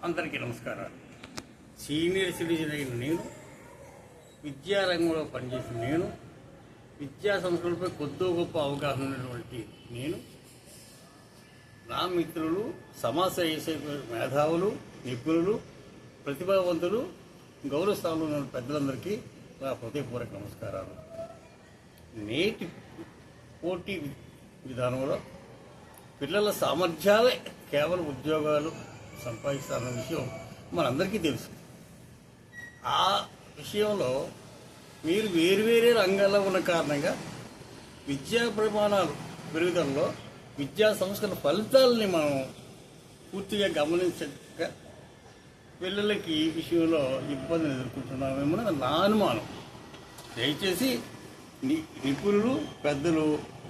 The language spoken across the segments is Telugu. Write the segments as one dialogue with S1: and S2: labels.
S1: అందరికీ నమస్కారాలు. సీనియర్ సిటిజన్ అయిన నేను, విద్యారంగంలో పనిచేసిన నేను, విద్యా సంస్థలపై కొద్దో గొప్ప అవగాహన ఉన్నటువంటి నేను, నా మిత్రులు, సమాజ మేధావులు, నిపుణులు, ప్రతిభావంతులు, గౌరవ స్థానంలో ఉన్న పెద్దలందరికీ నా హృదయపూర్వక నమస్కారాలు. నేటి పోటీ విధానంలో పిల్లల సామర్థ్యాలే కేవలం ఉద్యోగాలు సంపాదిస్తారన్న విషయం మనందరికీ తెలుసు. ఆ విషయంలో మీరు వేరువేరే రంగాల్లో ఉన్న కారణంగా విద్యా ప్రమాణాలు పెరుగుదలలో విద్యా సంస్థల ఫలితాలని మనం పూర్తిగా గమనించక పిల్లలకి ఈ విషయంలో ఇబ్బందిని ఎదుర్కొంటున్నామేమో నా అనుమానం. దయచేసి నిపుణులు, పెద్దలు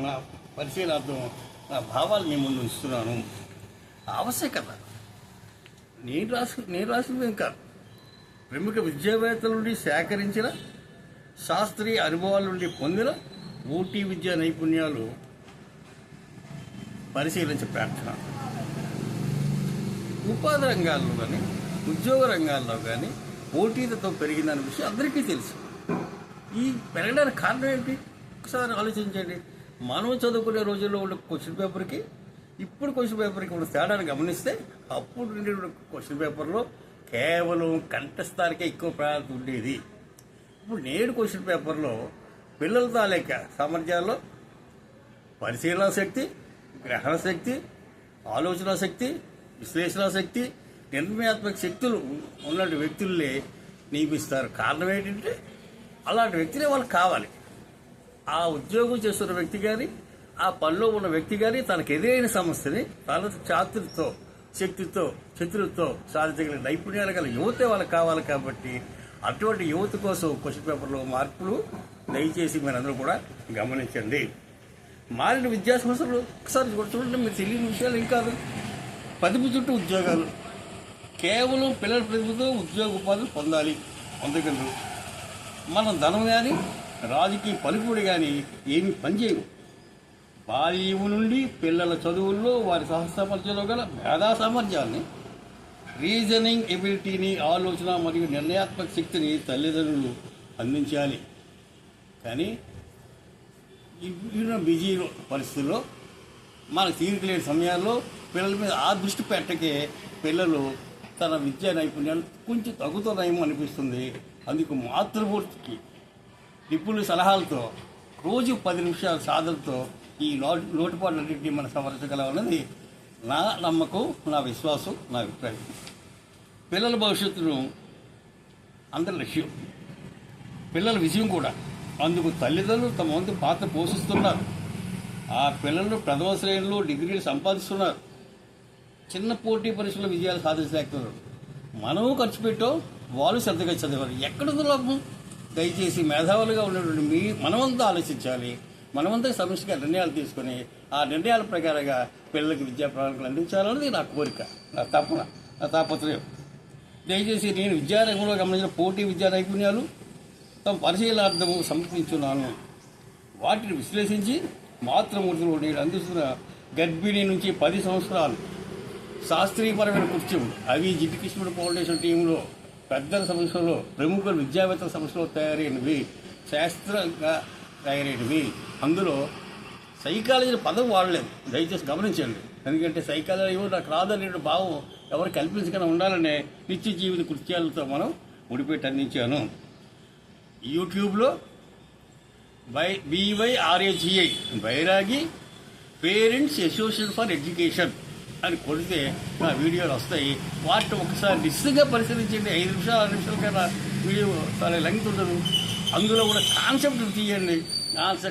S1: నా పరిశీలనార్థం నా భావాలు మీ ముందు ఉంచుతున్నాను. ఆవశ్యకత నేను రాసినవి కాదు, ప్రముఖ విద్యావేత్తల నుండి సేకరించిన శాస్త్రీయ అనుభవాల నుండి పొందిన ఓటీ విద్యా నైపుణ్యాలు పరిశీలించే ప్రార్థన. ఉపాధి రంగాల్లో కానీ ఉద్యోగ రంగాల్లో కానీ పోటీలతో పెరిగిందనే విషయం అందరికీ తెలుసు. ఈ పెరగడానికి కారణం ఏంటి? ఒకసారి ఆలోచించండి. మనం చదువుకునే రోజుల్లో ఉన్న క్వశ్చన్ పేపర్కి ఇప్పుడు క్వశ్చన్ పేపర్కి ఉన్న తేడాను గమనిస్తే, అప్పుడు ఉండే క్వశ్చన్ పేపర్లో కేవలం కంఠస్థానికే ఎక్కువ ప్రాధాన్యత ఉండేది. ఇప్పుడు నేడు క్వశ్చన్ పేపర్లో పిల్లల తాలూక సామర్థ్యాల్లో పరిశీలన శక్తి, గ్రహణ శక్తి, ఆలోచన శక్తి, విశ్లేషణ శక్తి, నిర్ణయాత్మక శక్తులు ఉన్నటువంటి వ్యక్తుల్ని నియమిస్తారు. కారణం ఏంటంటే అలాంటి వ్యక్తినే వాళ్ళకి కావాలి. ఆ ఉద్యోగం చేస్తున్న వ్యక్తి కానీ, ఆ పనిలో ఉన్న వ్యక్తి కానీ తనకు ఎదురైన సమస్యని తన చాతురితో, శక్తితో, చతురుతో సాధించగలిగిన నైపుణ్యాలు గల యువతే వాళ్ళకి కావాలి. కాబట్టి అటువంటి యువత కోసం క్వశ్చన్ పేపర్లో మార్పులు దయచేసి మీరందరూ కూడా గమనించండి. మారిన విద్యా సంస్థలు ఒకసారి చూడండి. మీరు తెలియని విషయాలు ఇంకా 10 చుట్టూ ఉద్యోగాలు, కేవలం పిల్లల ప్రతిభతో ఉద్యోగ ఉపాధులు పొందాలి పొందగలరు. మనం ధనం కానీ రాజకీయ పలుకుబడి కానీ ఏమీ పనిచేయవు. బాల్యం నుండి పిల్లల చదువుల్లో వారి సహసామర్థ్యంలో గల మేధా సామర్థ్యాన్ని, రీజనింగ్ ఎబిలిటీని, ఆలోచన మరియు నిర్ణయాత్మక శక్తిని తల్లిదండ్రులు అందించాలి. కానీ బిజీ పరిస్థితుల్లో మనకు తీరిక లేని సమయాల్లో పిల్లల మీద ఆ దృష్టి పెట్టకే పిల్లలు తన విద్యా నైపుణ్యాలు కొంచెం తగ్గుతున్నాయేమో అనిపిస్తుంది. అందుకు మాతృమూర్తికి నిపుణుల సలహాలతో రోజు 10 నిమిషాల సాధనతో ఈ లోటుపాట్లన్నింటినీ మనం సవరించగలమన్నది నా నమ్మకం, నా విశ్వాసం, నా అభిప్రాయం. పిల్లల భవిష్యత్తును అందరి లక్ష్యం, పిల్లల విజయం కూడా. అందుకు తల్లిదండ్రులు తమ వంతు పాత్ర పోషిస్తున్నారు. ఆ పిల్లలు ప్రథమ శ్రేణిలో డిగ్రీలు సంపాదిస్తున్నారు. చిన్న పోటీ పరీక్షలో విజయాలు సాధించలేకపోతున్నారు. మనము ఖర్చు పెట్టాం, వాళ్ళు శ్రద్ధగా చదివారు. ఎక్కడుందో లాభం? దయచేసి మేధావులుగా ఉన్నటువంటి మనమంతా ఆలోచించాలి. మనమంతా సమిష్టిగా నిర్ణయాలు తీసుకొని ఆ నిర్ణయాల ప్రకారంగా పిల్లలకి విద్యా ప్రణాళికలు అందించాలన్నది నా కోరిక, నా తపన, నా తాపత్రయం. దయచేసి నేను విద్యారంగంలో గమనించిన పోటీ విద్యా నైపుణ్యాలు తమ పరిశీలనార్థము సమర్పించున్నాను. వాటిని విశ్లేషించి మాతృమూర్తులు నేను అందిస్తున్న గర్భిణి నుంచి 10 సంవత్సరాలు శాస్త్రీయపరమైన కృత్యం, అవి జిడ్డు కృష్ణుడు ఫౌండేషన్ టీంలో పెద్దల సమస్యలో, ప్రముఖ విద్యావేత్తల సమస్యలో తయారైనవి, శాస్త్రంగా తయారైనవి. అందులో సైకాలజీ పదం వాడలేదు, దయచేసి గమనించండి. ఎందుకంటే సైకాలజీ నాకు రాదనే భావం ఎవరు కల్పించకుండా ఉండాలనే నిత్య జీవిత కృత్యాలతో మనం ముడిపెట్టి అందించాను. యూట్యూబ్లో BYRAGI Bairagi parents association for education అని కొడితే నా వీడియోలు వస్తాయి. వాటిని ఒకసారి నిశ్చితంగా పరిశీలించండి. 5 నిమిషాలు 6 నిమిషాల కన్నా వీడియో చాలా లెంగ్త్ ఉండదు. అందులో కూడా కాన్సెప్ట్ తీయండి.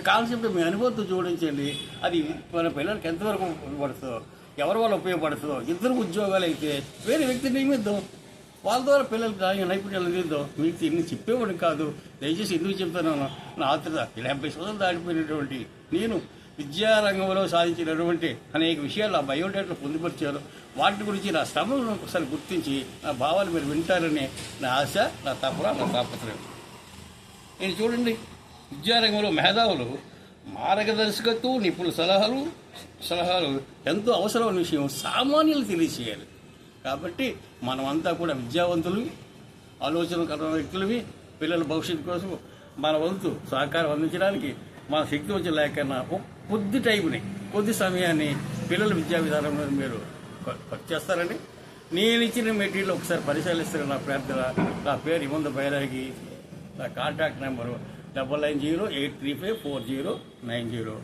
S1: కాన్సెప్ట్ మీ అనుభవంతో జోడించండి. అది మన పిల్లలకి ఎంతవరకు ఉపయోగపడుతుందో, ఎవరి వల్ల ఉపయోగపడుతుందో. ఇద్దరు ఉద్యోగాలు అయితే వేరే వ్యక్తిని నియమిద్దాం, వాళ్ళ ద్వారా పిల్లలకి నైపుణ్యాలు అందిద్దాం. మీకు ఇన్ని చెప్పేవాడిని కాదు. దయచేసి ఎందుకు చెప్తాను, నా ఆత్రత 70 సంవత్సరాలు దాటిపోయినటువంటి నేను విద్యారంగంలో సాధించినటువంటి అనేక విషయాలు నా బయోడేటాలో పొందుపరిచారు. వాటి గురించి నా శ్రమలను ఒకసారి గుర్తించి నా భావాలు మీరు వింటారని నా ఆశ, నా తపన, నా తాపత్రయం. నేను చూడండి, విద్యారంగంలో మేధావులు మార్గదర్శకత్వం, నిపుణుల సలహాలు ఎంతో అవసరమైన విషయం సామాన్యులు తెలియచేయాలి. కాబట్టి మనమంతా కూడా విద్యావంతులు, ఆలోచన వ్యక్తులవి, పిల్లల భవిష్యత్తు కోసం మన వంతు సహకారం అందించడానికి మన శక్తి వచ్చి లేకన్నా కొద్ది టైంని, కొద్ది సమయాన్ని పిల్లల విద్యా విధానంలో మీరు ఖర్చు చేస్తారని నేను ఇచ్చిన మెటీరియల్ ఒకసారి పరిశీలిస్తారని నా ప్రార్థన. నా పేరు ఇమంద బైరాగి, నా కాంటాక్ట్ నెంబరు 9908354090.